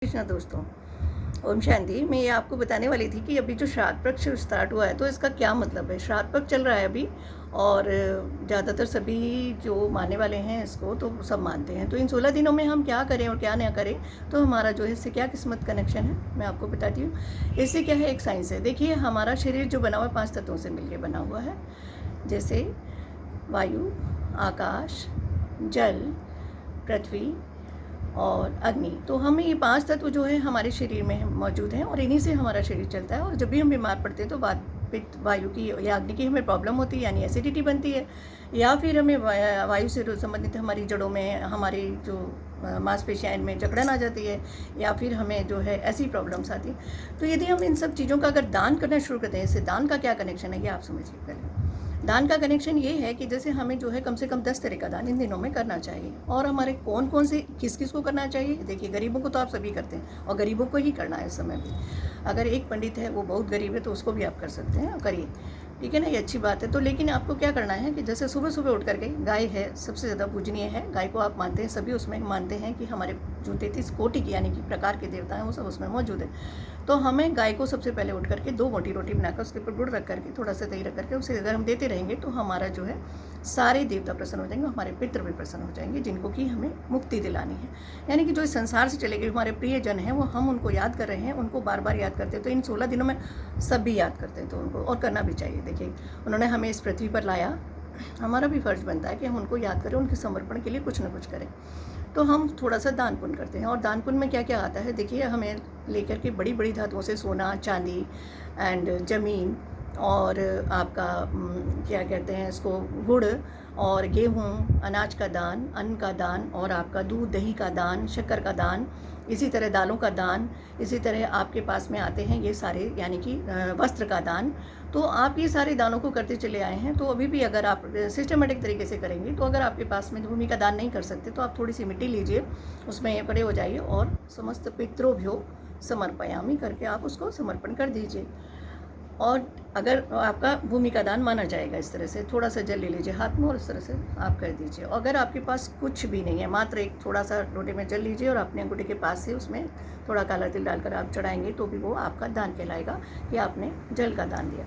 कृष्णा दोस्तों, ओम शांति। मैं ये आपको बताने वाली थी कि अभी जो श्राद्ध पक्ष स्टार्ट हुआ है तो इसका क्या मतलब है। श्राद्ध पक्ष चल रहा है अभी और ज़्यादातर सभी जो मानने वाले हैं इसको तो सब मानते हैं। तो इन 16 दिनों में हम क्या करें और क्या ना करें, तो हमारा जो है इससे क्या किस्मत कनेक्शन है मैं आपको बताती हूँ। इससे क्या है, एक साइंस है। देखिए, हमारा शरीर जो बना हुआ है 5 तत्वों से मिलकर बना हुआ है, जैसे वायु, आकाश, जल, पृथ्वी और अग्नि। तो हमें ये 5 तत्व जो है हमारे शरीर में मौजूद हैं और इन्हीं से हमारा शरीर चलता है। और जब भी हम बीमार पड़ते हैं तो वात पित्त वायु की या अग्नि की हमें प्रॉब्लम होती है, यानी एसिडिटी बनती है, या फिर हमें वायु से संबंधित हमारी जड़ों में, हमारी जो मांसपेशियाँ इनमें जकड़न आ जाती है, या फिर हमें जो है ऐसी प्रॉब्लम्स आती हैं। तो यदि हम इन सब चीज़ों का अगर दान करना शुरू करते हैं, इससे दान का क्या कनेक्शन है ये आप समझिए पहले। दान का कनेक्शन ये है कि जैसे हमें जो है कम से कम 10 तरह का दान इन दिनों में करना चाहिए। और हमारे कौन कौन से किस किस को करना चाहिए, देखिए, गरीबों को तो आप सभी करते हैं और गरीबों को ही करना है इस समय भी। अगर एक पंडित है वो बहुत गरीब है तो उसको भी आप कर सकते हैं और करिए, ठीक है ना, ये अच्छी बात है। तो लेकिन आपको क्या करना है कि जैसे सुबह सुबह उठ करके, गाय है सबसे ज़्यादा पूजनीय है, गाय को आप मानते हैं, सभी उसमें मानते हैं कि हमारे जो 33 कोटि की यानी कि प्रकार के देवता हैं वो सब उसमें मौजूद है। तो हमें गाय को सबसे पहले उठ करके 2 मोटी रोटी बनाकर उसके ऊपर गुड़ रख करके, थोड़ा सा दही रख करके उसे अगर हम देते रहेंगे तो हमारा जो है सारे देवता प्रसन्न हो जाएंगे, हमारे पितृ भी प्रसन्न हो जाएंगे, जिनको कि हमें मुक्ति दिलानी है। यानी कि जो इस संसार से चले गए हमारे प्रियजन हैं वो हम उनको याद कर रहे हैं, उनको बार बार याद करते हैं। तो इन 16 दिनों में सब भी याद करते हैं, तो उनको और करना भी चाहिए। देखिए, उन्होंने हमें इस पृथ्वी पर लाया, हमारा भी फर्ज बनता है कि हम उनको याद करें, उनके समर्पण के लिए कुछ ना कुछ करें। तो हम थोड़ा सा दान पुण्य करते हैं। और दान पुण्य में क्या क्या आता है, देखिए, हमें लेकर के बड़ी बड़ी धातुओं से सोना, चांदी एंड ज़मीन, और आपका क्या कहते हैं इसको, गुड़ और गेहूँ, अनाज का दान, अन्न का दान, और आपका दूध दही का दान, शक्कर का दान, इसी तरह दालों का दान, इसी तरह आपके पास में आते हैं ये सारे, यानी कि वस्त्र का दान। तो आप ये सारे दानों को करते चले आए हैं। तो अभी भी अगर आप सिस्टमेटिक तरीके से करेंगे, तो अगर आपके पास में भूमि का दान नहीं कर सकते तो आप थोड़ी सी मिट्टी लीजिए, उसमें खड़े हो जाइए और समस्त पितृभ्यो समर्पयामि करके आप उसको समर्पण कर दीजिए। और अगर आपका भूमि का दान माना जाएगा, इस तरह से थोड़ा सा जल ले लीजिए हाथ में और इस तरह से आप कर दीजिए। अगर आपके पास कुछ भी नहीं है, मात्र एक थोड़ा सा लोटे में जल लीजिए और अपने अंगूठे के पास से उसमें थोड़ा काला तिल डालकर आप चढ़ाएंगे, तो भी वो आपका दान कहलाएगा कि आपने जल का दान दिया।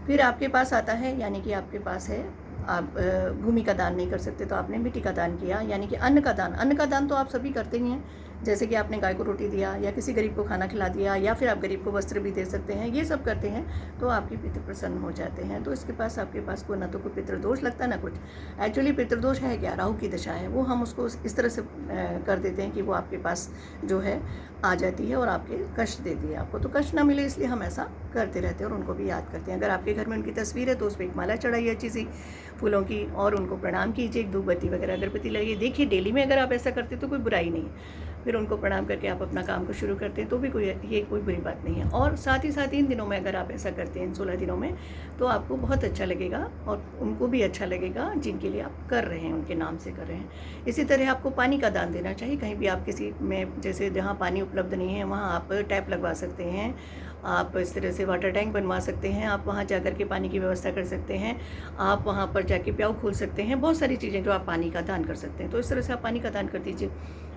फिर आपके पास आता है, यानी कि आपके पास है, आप भूमि का दान नहीं कर सकते तो आपने मिट्टी का दान किया, यानी कि अन्न का दान। अन्न का दान तो आप सभी करते ही हैं, जैसे कि आपने गाय को रोटी दिया या किसी गरीब को खाना खिला दिया, या फिर आप गरीब को वस्त्र भी दे सकते हैं, ये सब करते हैं तो आपके पितृ प्रसन्न हो जाते हैं। तो इसके पास आपके पास कोई ना तो कोई पितृदोष लगता है ना कुछ। एक्चुअली पितृदोष है क्या, राहु की दशा है, वो हम उसको इस तरह से कर देते हैं कि वो आपके पास जो है आ जाती है और आपके कष्ट देती है। आपको तो कष्ट ना मिले इसलिए हम ऐसा करते रहते हैं और उनको भी याद करते हैं। अगर आपके घर में उनकी तस्वीर है तो उस पर एक माला चढ़ाइए अच्छी सी फूलों की, और उनको प्रणाम कीजिए, एक धूपबत्ती वगैरह अगरबत्ती लगाइए। देखिए, डेली में अगर आप ऐसा करते तो कोई बुराई नहीं है। फिर उनको प्रणाम करके आप अपना काम को शुरू करते हैं तो भी कोई बुरी बात नहीं है। और साथ ही साथ इन दिनों में अगर आप ऐसा करते हैं, इन 16 दिनों में, तो आपको बहुत अच्छा लगेगा और उनको भी अच्छा लगेगा जिनके लिए आप कर रहे हैं, उनके नाम से कर रहे हैं। इसी तरह आपको पानी का दान देना चाहिए। कहीं भी आप किसी में, जैसे जहाँ पानी उपलब्ध नहीं है वहाँ आप टैप लगवा सकते हैं, आप इस तरह से वाटर टैंक बनवा सकते हैं, आप वहाँ जाकर के पानी की व्यवस्था कर सकते हैं, आप वहाँ पर जाके प्याऊ खोल सकते हैं। बहुत सारी चीज़ें जो आप पानी का दान कर सकते हैं, तो इस तरह से आप पानी का दान कर दीजिए।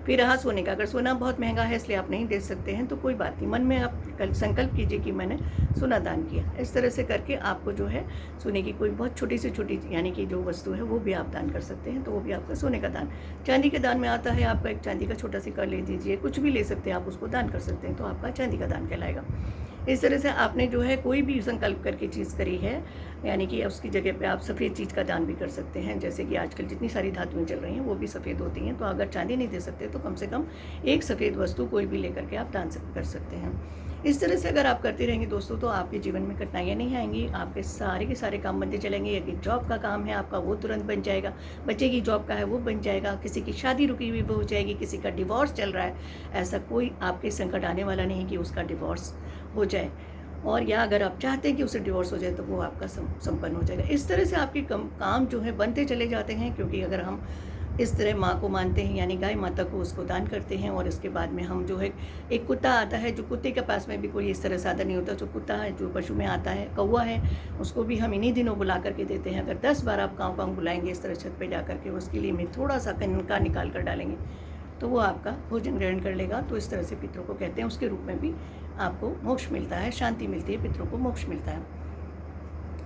फिर रहा सोने का, अगर सोना बहुत महंगा है इसलिए आप नहीं दे सकते हैं तो कोई बात नहीं, मन में आप कल संकल्प कीजिए कि मैंने सोना दान किया। इस तरह से करके आपको जो है सोने की कोई बहुत छोटी से छोटी, यानी कि जो वस्तु है वो भी आप दान कर सकते हैं, तो वो भी आपका सोने का दान। चांदी के दान में आता है, आपका एक चांदी का छोटा सिक्का ले दीजिए, कुछ भी ले सकते हैं आप, उसको दान कर सकते हैं, तो आपका चांदी का दान कहलाएगा। इस तरह से आपने जो है कोई भी संकल्प करके चीज़ करी है, यानी कि उसकी जगह पे आप सफ़ेद चीज़ का दान भी कर सकते हैं। जैसे कि आजकल जितनी सारी धातुएं चल रही हैं वो भी सफ़ेद होती हैं, तो अगर चांदी नहीं दे सकते तो कम से कम एक सफ़ेद वस्तु कोई भी लेकर के आप दान कर सकते हैं। इस तरह से अगर आप करते रहेंगे दोस्तों, तो आपके जीवन में कठिनाइयाँ नहीं आएंगी, आपके सारे के सारे काम बनते चलेंगे। यदि जॉब का काम है आपका, वो तुरंत बन जाएगा, बच्चे की जॉब का है वो बन जाएगा, किसी की शादी रुकी हुई वो हो जाएगी, किसी का डिवोर्स चल रहा है, ऐसा कोई आपके संकट आने वाला नहीं कि उसका डिवोर्स हो जाए। और या अगर आप चाहते हैं कि उसे डिवोर्स हो जाए तो वो आपका संपन्न हो जाएगा। इस तरह से आपके काम जो है बनते चले जाते हैं, क्योंकि अगर हम इस तरह माँ को मानते हैं, यानी गाय माता को, उसको दान करते हैं। और इसके बाद में हम जो है, एक कुत्ता आता है, जो कुत्ते के पास में भी कोई इस तरह साधन नहीं होता, जो कुत्ता है, जो पशु में आता है, कौवा है, उसको भी हम इन्हीं दिनों बुला करके देते हैं। अगर 10 बार आप गाँव बुलाएंगे इस तरह छत पर जा करके, उसके लिए में थोड़ा सा कनका निकाल कर डालेंगे तो वो आपका भोजन ग्रहण कर लेगा। तो इस तरह से पितरों को कहते हैं, उसके रूप में भी आपको मोक्ष मिलता है, शांति मिलती है, पितरों को मोक्ष मिलता है।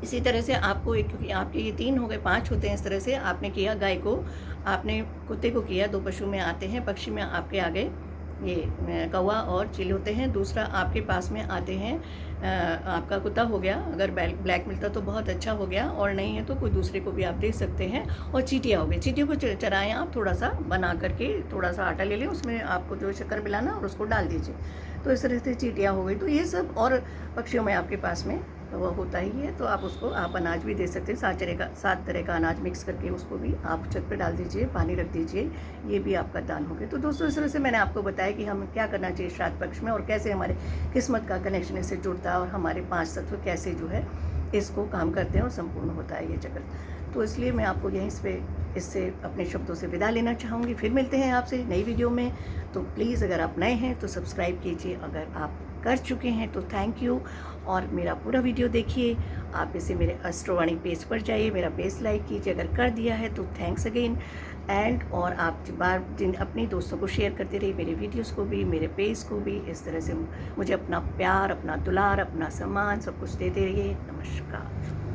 इसी तरह से आपको एक, क्योंकि आपके ये 3 हो गए, 5 होते हैं। इस तरह से आपने किया गाय को, आपने कुत्ते को किया, 2 पशु में आते हैं। पक्षी में आपके आ गए ये कौवा और चील होते हैं। दूसरा आपके पास में आते हैं आपका कुत्ता हो गया, अगर ब्लैक मिलता तो बहुत अच्छा हो गया, और नहीं है तो कोई दूसरे को भी आप दे सकते हैं। और चींटियाँ हो गई, चींटियों को चराएँ आप, थोड़ा सा बना करके, थोड़ा सा आटा ले लें, उसमें आपको जो शक्कर मिलाना और उसको डाल दीजिए। तो इस तरह से चींटियाँ हो गई। तो ये सब, और पक्षियों में आपके पास में तो वह होता ही है। तो आप उसको, आप अनाज भी दे सकते हैं, 7 तरह का अनाज मिक्स करके उसको भी आप छत पे डाल दीजिए, पानी रख दीजिए, ये भी आपका दान हो गया। तो दोस्तों, इस तरह से मैंने आपको बताया कि हम क्या करना चाहिए श्राद्ध पक्ष में, और कैसे हमारे किस्मत का कनेक्शन इससे जुड़ता है, और हमारे 5 तत्व कैसे जो है इसको काम करते हैं और संपूर्ण होता है ये जगत। तो इसलिए मैं आपको यहीं पे इससे अपने शब्दों से विदा लेना चाहूँगी। फिर मिलते हैं आपसे नई वीडियो में। तो प्लीज़, अगर आप नए हैं तो सब्सक्राइब कीजिए, अगर आप कर चुके हैं तो थैंक यू, और मेरा पूरा वीडियो देखिए। आप इसे मेरे एस्ट्रोवाणी पेज पर जाइए, मेरा पेज लाइक कीजिए, अगर कर दिया है तो थैंक्स अगेन। और आप अपनी दोस्तों को शेयर करते रहिए, मेरे वीडियोस को भी, मेरे पेज को भी। इस तरह से मुझे अपना प्यार, अपना दुलार, अपना सम्मान सब कुछ देते रहिए। नमस्कार।